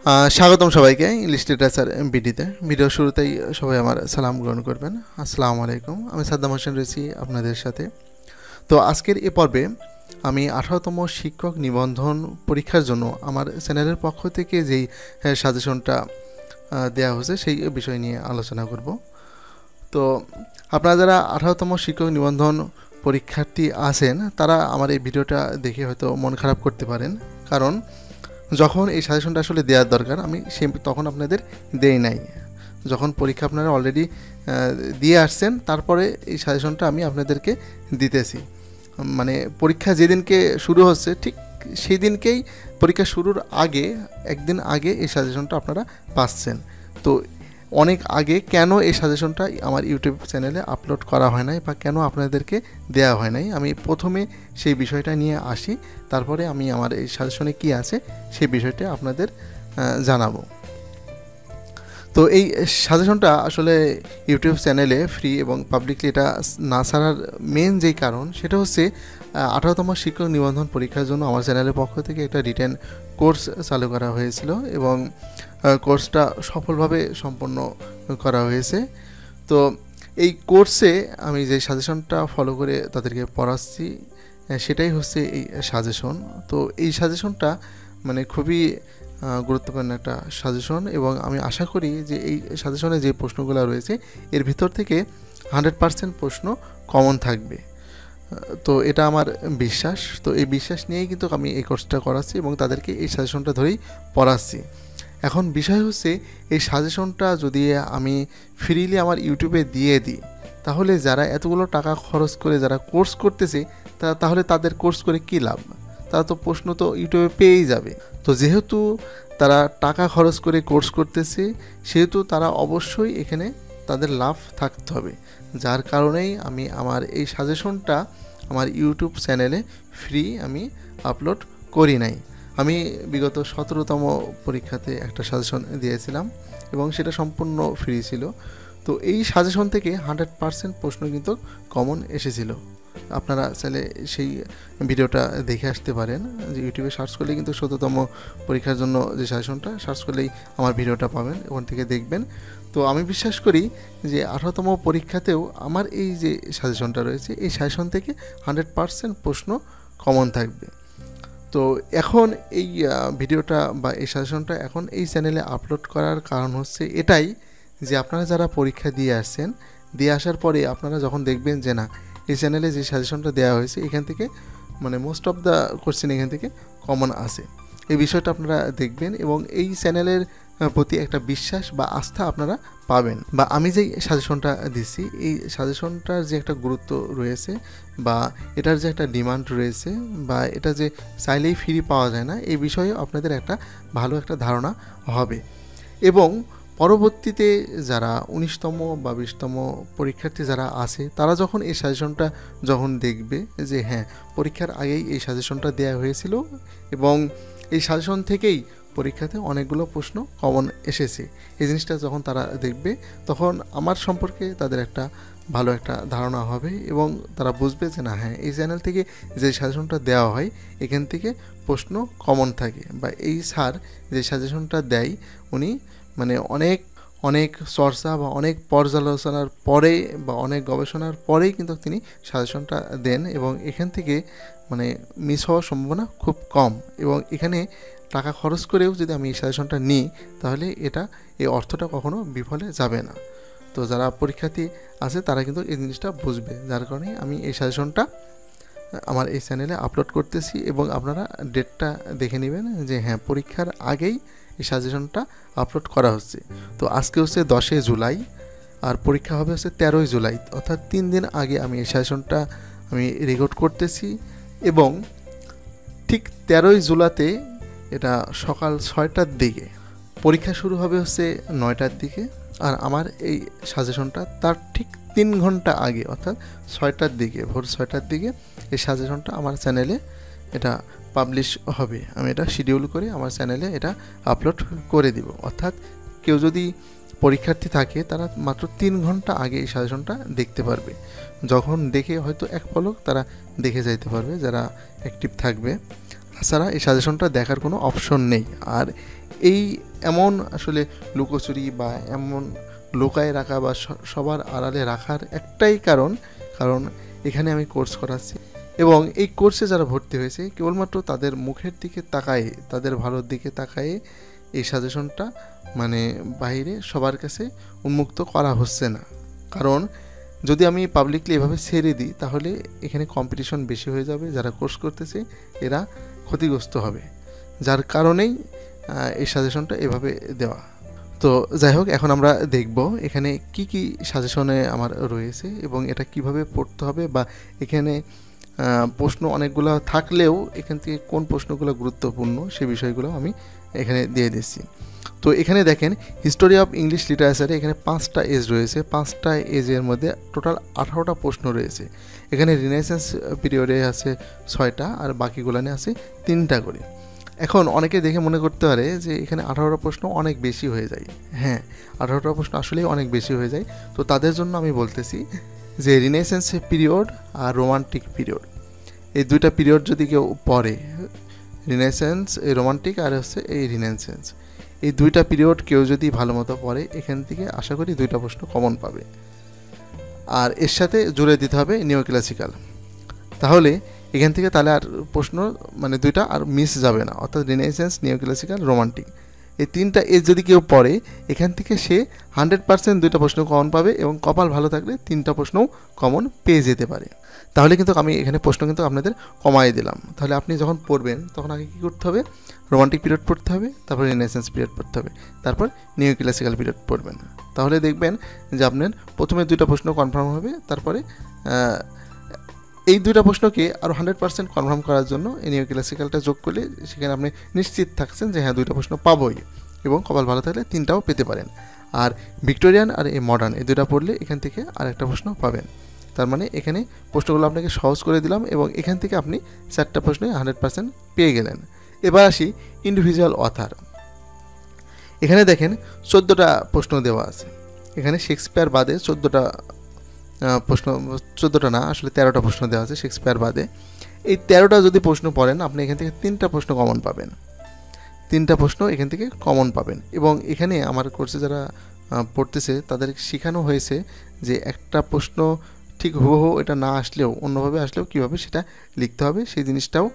স্বাগতম সবাইকে English literature বিডিতে। Video শুরুতেই সবাই আমার সালাম গ্রহণ করবেন। আসসালামু আলাইকুম। আমি সাদ্দাম হোসেন রয়েছি আপনাদের সাথে। তো আজকের এ পর্বে আমি 18তম শিক্ষক নিবন্ধন পরীক্ষার জন্য আমার চ্যানেলের পক্ষ থেকে যেই সাজেশনটা দেওয়া হয়েছে সেই বিষয় নিয়ে আলোচনা করব। তো আপনারা যারা 18তম শিক্ষক নিবন্ধন পরীক্ষার্থী আছেন তারা আমার এই ভিডিওটা দেখে হয়তো মন খারাপ করতে পারেন, কারণ যখন এই সাজেশনটা আসলে দেওয়ার দরকার আমি তখন আপনাদের দেই নাই। যখন পরীক্ষা আপনারা অলরেডি দিয়ে আসছেন তারপরে এই সাজেশনটা আমি আপনাদেরকে দিতেছি। মানে পরীক্ষা যেদিনকে শুরু হচ্ছে ঠিক সেই দিনকেই, পরীক্ষা শুরুর আগে একদিন আগে এই সাজেশনটা আপনারা পাচ্ছেন। তো অনেক আগে কেন এই সাজেশনটা আমার ইউটিউব চ্যানেলে আপলোড করা হয় নাই বা কেন আপনাদেরকে দেওয়া হয় নাই, আমি প্রথমে সেই বিষয়টা নিয়ে আসি, তারপরে আমি আমার এই সাজেশনে কি আছে সেই বিষয়টা আপনাদের জানাবো। তো এই সাজেশনটা আসলে ইউটিউব চ্যানেলে ফ্রি এবং পাবলিকলি এটা না ছাড়ার মেন যেই কারণ সেটা হচ্ছে 18তম শিক্ষক নিবন্ধন পরীক্ষার জন্য আমার চ্যানেলের পক্ষ থেকে একটা রিটেন কোর্স চালু করা হয়েছিল এবং কোর্সটা সফলভাবে সম্পন্ন করা হয়েছে। তো এই কোর্সে আমি যে সাজেশনটা ফলো করে তাদেরকে পড়াচ্ছি সেটাই হচ্ছে এই সাজেশন। তো এই সাজেশনটা মানে খুবই গুরুত্বপূর্ণ একটা সাজেশন এবং আমি আশা করি যে এই সাজেশনে যে প্রশ্নগুলো রয়েছে এর ভিতর থেকে 100% প্রশ্ন কমন থাকবে। তো এটা আমার বিশ্বাস। তো এই বিশ্বাস নিয়েই কিন্তু আমি এই কোর্সটা করাচ্ছি এবং তাদেরকে এই সাজেশনটা ধরেই পড়াচ্ছি। এখন বিষয় হচ্ছে এই সাজেশনটা যদি আমি ফ্রিলি আমার ইউটিউবে দিয়ে দিই তাহলে যারা এতগুলো টাকা খরচ করে যারা কোর্স করতেছে তাহলে তাদের কোর্স করে কী লাভ? তারা তো প্রশ্ন তো ইউটিউবে পেয়েই যাবে। তো যেহেতু তারা টাকা খরচ করে কোর্স করতেছে সেহেতু তারা অবশ্যই এখানে তাদের লাভ থাকতে হবে, যার কারণেই আমি আমার এই সাজেশনটা আমার ইউটিউব চ্যানেলে ফ্রি আমি আপলোড করি নাই। আমি বিগত 17তম পরীক্ষাতে একটা সাজেশন দিয়েছিলাম এবং সেটা সম্পূর্ণ ফ্রি ছিল। তো এই সাজেশন থেকে 100% প্রশ্ন কিন্তু কমন এসেছিল। আপনারা চাইলে সেই ভিডিওটা দেখে আসতে পারেন, যে ইউটিউবে সার্চ করলে কিন্তু 17তম পরীক্ষার জন্য যে সাজেশনটা সার্চ করলেই আমার ভিডিওটা পাবেন, ওখান থেকে দেখবেন। তো আমি বিশ্বাস করি যে 18তম পরীক্ষাতেও আমার এই যে সাজেশনটা রয়েছে এই সাজেশন থেকে 100% প্রশ্ন কমন থাকবে। তো এখন এই ভিডিওটা বা এই সাজেশনটা এখন এই চ্যানেলে আপলোড করার কারণ হচ্ছে এটাই যে আপনারা যারা পরীক্ষা দিয়ে আসছেন, দিয়ে আসার পরে আপনারা যখন দেখবেন যে না এই চ্যানেলে যে সাজেশনটা দেওয়া হয়েছে এখান থেকে মানে মোস্ট অফ দ্য কোশ্চেন এখান থেকে কমন আসে, এই বিষয়টা আপনারা দেখবেন এবং এই চ্যানেলের প্রতি একটা বিশ্বাস বা আস্থা আপনারা পাবেন। বা আমি যেই সাজেশনটা দিচ্ছি এই সাজেশনটার যে একটা গুরুত্ব রয়েছে বা এটার যে একটা ডিমান্ড রয়েছে বা এটা যে চাইলেই ফ্রি পাওয়া যায় না এই বিষয়ে আপনাদের একটা ভালো একটা ধারণা হবে। এবং পরবর্তীতে যারা 19তম বা 20তম পরীক্ষার্থী যারা আছে তারা যখন এই সাজেশনটা যখন দেখবে যে হ্যাঁ পরীক্ষার আগেই এই সাজেশনটা দেওয়া হয়েছিল এবং এই সাজেশন থেকেই পরীক্ষাতে অনেকগুলো প্রশ্ন কমন এসেছে, এই জিনিসটা যখন তারা দেখবে তখন আমার সম্পর্কে তাদের একটা ভালো একটা ধারণা হবে এবং তারা বুঝবে যে না হ্যাঁ এই চ্যানেল থেকে যে সাজেশনটা দেওয়া হয় এখান থেকে প্রশ্ন কমন থাকে বা এই স্যার যে সাজেশনটা দেয় উনি মানে অনেক চর্চা বা অনেক পর্যালোচনার পরে বা অনেক গবেষণার পরেই কিন্তু তিনি সাজেশনটা দেন এবং এখান থেকে মানে মিস হওয়ার সম্ভাবনা খুব কম। এবং এখানে টাকা খরচ করেও যদি আমি এই সাজেশনটা নিই তাহলে এই অর্থটা কখনো বিফলে যাবে না। তো যারা পরীক্ষার্থী আছে তারা কিন্তু এই জিনিসটা বুঝবে, যার কারণে আমি এই সাজেশনটা আমার এই চ্যানেলে আপলোড করতেছি এবং আপনারা ডেটটা দেখে নেবেন যে হ্যাঁ পরীক্ষার আগেই এই সাজেশনটা আপলোড করা হচ্ছে। তো আজকে হচ্ছে 10 জুলাই আর পরীক্ষা হবে হচ্ছে 13 জুলাই, অর্থাৎ 3 দিন আগে আমি এই সাজেশনটা আমি রেকর্ড করতেছি এবং ঠিক 13 জুলাইতে এটা সকাল 6টার দিকে, পরীক্ষা শুরু হবে হচ্ছে 9টার দিকে আর আমার এই সাজেশনটা তার ঠিক 3 ঘন্টা আগে অর্থাৎ 6টার দিকে, ভোর 6টার দিকে এই সাজেশনটা আমার চ্যানেলে এটা পাবলিশ হবে। আমি এটা শিডিউল করে আমার চ্যানেলে এটা আপলোড করে দিব। অর্থাৎ কেউ যদি পরীক্ষার্থী থাকে তারা মাত্র 3 ঘন্টা আগে এই সাজেশনটা দেখতে পারবে, যখন দেখে হয়তো এক পলক তারা দেখে যাইতে পারবে যারা অ্যাক্টিভ থাকবে। তাছাড়া এই সাজেশনটা দেখার কোনো অপশন নেই। আর এই এমন আসলে লুকোচুরি বা এমন লুকায় রাখা বা সবার আড়ালে রাখার একটাই কারণ এখানে আমি কোর্স করাচ্ছি এবং এই কোর্সে যারা ভর্তি হয়েছে কেবলমাত্র তাদের মুখের দিকে তাকায়ে, তাদের ভালোর দিকে তাকায়ে এই সাজেশনটা মানে বাইরে সবার কাছে উন্মুক্ত করা হচ্ছে না। কারণ যদি আমি পাবলিকলি এভাবে ছেড়ে দিই তাহলে এখানে কম্পিটিশন বেশি হয়ে যাবে, যারা কোর্স করতেছে এরা ক্ষতিগ্রস্ত হবে, যার কারণেই এই সাজেশনটা এভাবে দেওয়া। তো যাই হোক, এখন আমরা দেখব এখানে কি কি সাজেশনে আমার রয়েছে এবং এটা কিভাবে পড়তে হবে, বা এখানে প্রশ্ন অনেকগুলো থাকলেও এখান থেকে কোন প্রশ্নগুলো গুরুত্বপূর্ণ সেই বিষয়গুলো আমি এখানে দিয়ে দিচ্ছি। তো এখানে দেখেন হিস্টোরি অফ ইংলিশ লিটারেচারে এখানে 5টা এজ রয়েছে, 5টা এজের মধ্যে টোটাল 18টা প্রশ্ন রয়েছে। এখানে রিনেসান্স পিরিয়ডে আছে 6টা আর বাকিগুলানে আছে 3টা করে। এখন অনেকে দেখে মনে করতে পারে যে এখানে 18টা প্রশ্ন অনেক বেশি হয়ে যায়। হ্যাঁ, 18টা প্রশ্ন আসলেই অনেক বেশি হয়ে যায়। তো তাদের জন্য আমি বলতেছি যে রিনেসান্স পিরিয়ড আর রোমান্টিক পিরিয়ড, এই দুইটা পিরিয়ড যদি কেউ পড়ে, রিনেসান্স এই রোমান্টিক আর হচ্ছে এই রিনেসান্স, এই দুইটা পিরিয়ড কেউ যদি ভালো মতো পড়ে এখান থেকে আশা করি 2টা প্রশ্ন কমন পাবে। আর এর সাথে জুড়ে দিতে হবে নিও ক্লাসিক্যাল, তাহলে এখান থেকে তাহলে আর প্রশ্ন মানে 2টা আর মিস যাবে না, অর্থাৎ রিনেসান্স, নিও ক্লাসিক্যাল, রোমান্টিক, এই 3টা এজ যদি কেউ পড়ে এখান থেকে সে 100% 2টা প্রশ্ন কমন পাবে এবং কপাল ভালো থাকলে 3টা প্রশ্নও কমন পেয়ে যেতে পারে। তাহলে কিন্তু আমি এখানে প্রশ্ন কিন্তু আপনাদের কমাই দিলাম। তাহলে আপনি যখন পড়বেন তখন আগে কী করতে হবে, রোমান্টিক পিরিয়ড পড়তে হবে, তারপর রিনেসান্স পিরিয়ড পড়তে হবে, তারপর নিও ক্লাসিক্যাল পিরিয়ড পড়বেন। তাহলে দেখবেন যে আপনার প্রথমে 2টা প্রশ্ন কনফার্ম হবে, তারপরে এই 2টা প্রশ্নকে আরও 100% কনফার্ম করার জন্য এই নিও ক্লাসিক্যালটা যোগ করলে সেখানে আপনি নিশ্চিত থাকছেন যে হ্যাঁ 2টা প্রশ্ন পাবোই, এবং কপাল ভালো থাকলে 3টাও পেতে পারেন। আর ভিক্টোরিয়ান আর এই মডার্ন এই 2টা পড়লে এখান থেকে আর একটা প্রশ্ন পাবেন। তার মানে এখানে প্রশ্নগুলো আপনাকে সহজ করে দিলাম এবং এখান থেকে আপনি 4টা প্রশ্নে 100% পেয়ে গেলেন। এবার আসি ইন্ডিভিজুয়াল অথার। এখানে দেখেন 14টা প্রশ্ন দেওয়া আছে। এখানে শেক্সপিয়ার বাদে 14টা প্রশ্ন, 14টা না আসলে 13টা প্রশ্ন দেওয়া আছে শেক্সপিয়ার বাদে। এই 13টা যদি প্রশ্ন পড়েন আপনি এখান থেকে 3টা প্রশ্ন কমন পাবেন, 3টা প্রশ্ন এখান থেকে কমন পাবেন। এবং এখানে আমার কোর্সে যারা পড়তেছে তাদের শেখানো হয়েছে যে একটা প্রশ্ন ঠিক হুবহু এটা না আসলেও অন্যভাবে আসলেও কীভাবে সেটা লিখতে হবে সেই জিনিসটাও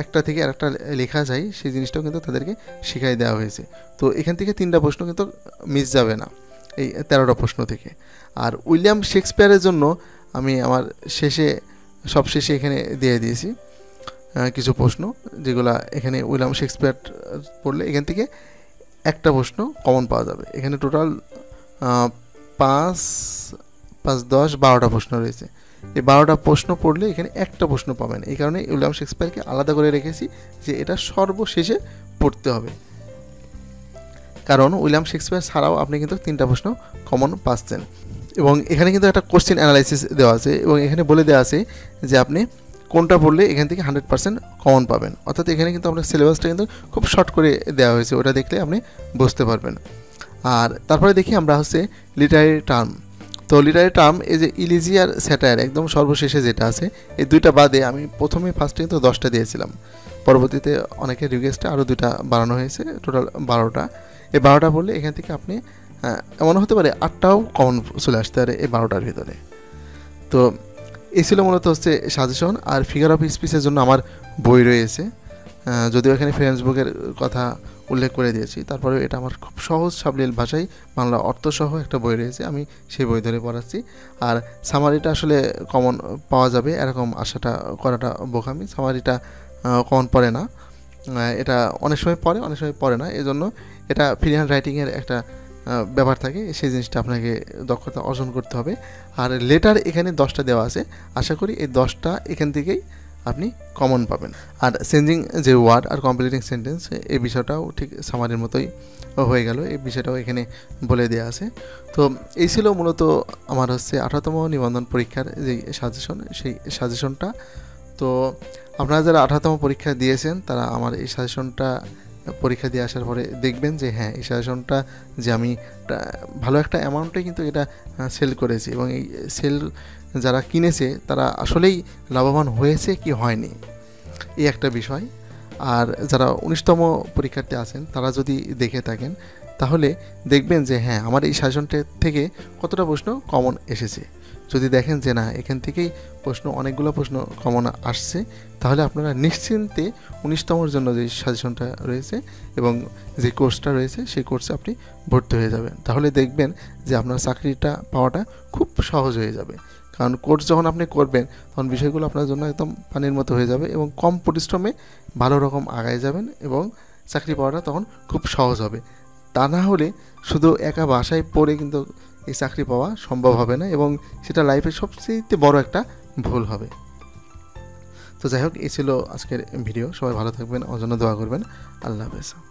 একটা থেকে আরেকটা লেখা যায়, সেই জিনিসটাও কিন্তু তাদেরকে শিখাই দেওয়া হয়েছে। তো এখান থেকে 3টা প্রশ্ন কিন্তু মিস যাবে না এই 13টা প্রশ্ন থেকে। আর উইলিয়াম শেক্সপিয়ারের জন্য আমি আমার সবশেষে এখানে দিয়ে দিয়েছি কিছু প্রশ্ন, যেগুলো এখানে উইলিয়াম শেক্সপিয়ার পড়লে এখান থেকে একটা প্রশ্ন কমন পাওয়া যাবে। এখানে টোটাল 5, 10, 12টা প্রশ্ন রয়েছে। এই 12টা প্রশ্ন পড়লে এখানে একটা প্রশ্ন পাবেন। এই কারণে উইলিয়াম শেক্সপিয়ারকে আলাদা করে রেখেছি যে এটা সর্বশেষে পড়তে হবে, কারণ উইলিয়াম শেক্সপিয়ার ছাড়াও আপনি কিন্তু 3টা প্রশ্ন কমন পাচ্ছেন। এবং এখানে কিন্তু একটা কোশ্চেন অ্যানালাইসিস দেওয়া আছে এবং এখানে বলে দেওয়া আছে যে আপনি কোনটা পড়লে এখান থেকে 100% কমন পাবেন। অর্থাৎ এখানে কিন্তু আপনার সিলেবাসটা কিন্তু খুব শর্ট করে দেওয়া হয়েছে, ওটা দেখলে আপনি বুঝতে পারবেন। আর তারপরে দেখি আমরা হচ্ছে লিটারারি টার্ম। তো লিটারারি টার্ম এই যে ইলিজি আর স্যাটায়ার একদম সর্বশেষে যেটা আছে, এই 2টা বাদে আমি ফার্স্টে কিন্তু 10টা দিয়েছিলাম, পরবর্তীতে অনেকের রিকোয়েস্টে আরও 2টা বাড়ানো হয়েছে, টোটাল 12টা। এই 12টা পড়লে এখান থেকে আপনি এমন হতে পারে 8টাও কমন চলে আসতে পারে এই 12টার ভিতরে। তো এই ছিল মূলত হচ্ছে সাজেশন। আর ফিগার অফ স্পিচের জন্য আমার বই রয়েছে, যদিও এখানে ফেসবুকের কথা উল্লেখ করে দিয়েছি, তারপরেও এটা আমার খুব সহজ সাবলীল ভাষায় বাংলা অর্থসহ একটা বই রয়েছে, আমি সেই বই ধরে পড়াচ্ছি। আর সামারিটা আসলে কমন পাওয়া যাবে এরকম আশাটা করাটা বোকামি, সামারিটা কমন পড়ে না, এটা অনেক সময় পড়ে অনেক সময় পড়ে না, এজন্য এটা ফ্রি হ্যান্ড রাইটিংয়ের একটা ব্যাপার থাকে, সেই জিনিসটা আপনাকে দক্ষতা অর্জন করতে হবে। আর লেটার এখানে 10টা দেওয়া আছে, আশা করি এই 10টা এখান থেকেই আপনি কমন পাবেন। আর চেঞ্জিং যে ওয়ার্ড আর কমপ্লিটিং সেন্টেন্স এই বিষয়টাও ঠিক সামারির মতোই হয়ে গেল, এই বিষয়টাও এখানে বলে দেওয়া আছে। তো এই ছিল মূলত আমার হচ্ছে 18তম নিবন্ধন পরীক্ষার যে সাজেশন, সেই সাজেশনটা। তো আপনারা যারা 18তম পরীক্ষা দিয়েছেন তারা আমার এই সাজেশনটা পরীক্ষা দিয়ে আসার পরে দেখবেন যে হ্যাঁ এই সাজেশনটা যে আমি ভালো একটা অ্যামাউন্টে কিন্তু এটা সেল করেছি, এবং এই সেল যারা কিনেছে তারা আসলেই লাভবান হয়েছে কি হয়নি এই একটা বিষয়। আর যারা 19তম পরীক্ষার্থী আছেন তারা যদি দেখে থাকেন তাহলে দেখবেন যে হ্যাঁ আমার এই সাজেশনটা থেকে কতটা প্রশ্ন কমন এসেছে। যদি দেখেন যে না এখান থেকেই অনেকগুলো প্রশ্ন কমন আসছে, তাহলে আপনারা নিশ্চিন্তে 19তমর জন্য যে সাজেশনটা রয়েছে এবং যে কোর্সটা রয়েছে সেই কোর্সে আপনি ভর্তি হয়ে যাবেন। তাহলে দেখবেন যে আপনার চাকরিটা পাওয়াটা খুব সহজ হয়ে যাবে। কারণ কোর্স যখন আপনি করবেন তখন বিষয়গুলো আপনার জন্য একদম পানির মতো হয়ে যাবে এবং কম পরিশ্রমে ভালো রকম আগায় যাবেন এবং চাকরি পাওয়াটা তখন খুব সহজ হবে। তা না হলে শুধু একা বাসায় পড়ে কিন্তু এই চাকরি পাওয়া সম্ভব হবে না এবং সেটা লাইফের সবচেয়ে বড় একটা ভুল হবে। তো যাই হোক, এই ছিল আজকের ভিডিও। সবাই ভালো থাকবেন, আমার জন্য দোয়া করবেন। আল্লাহ হাফেজ।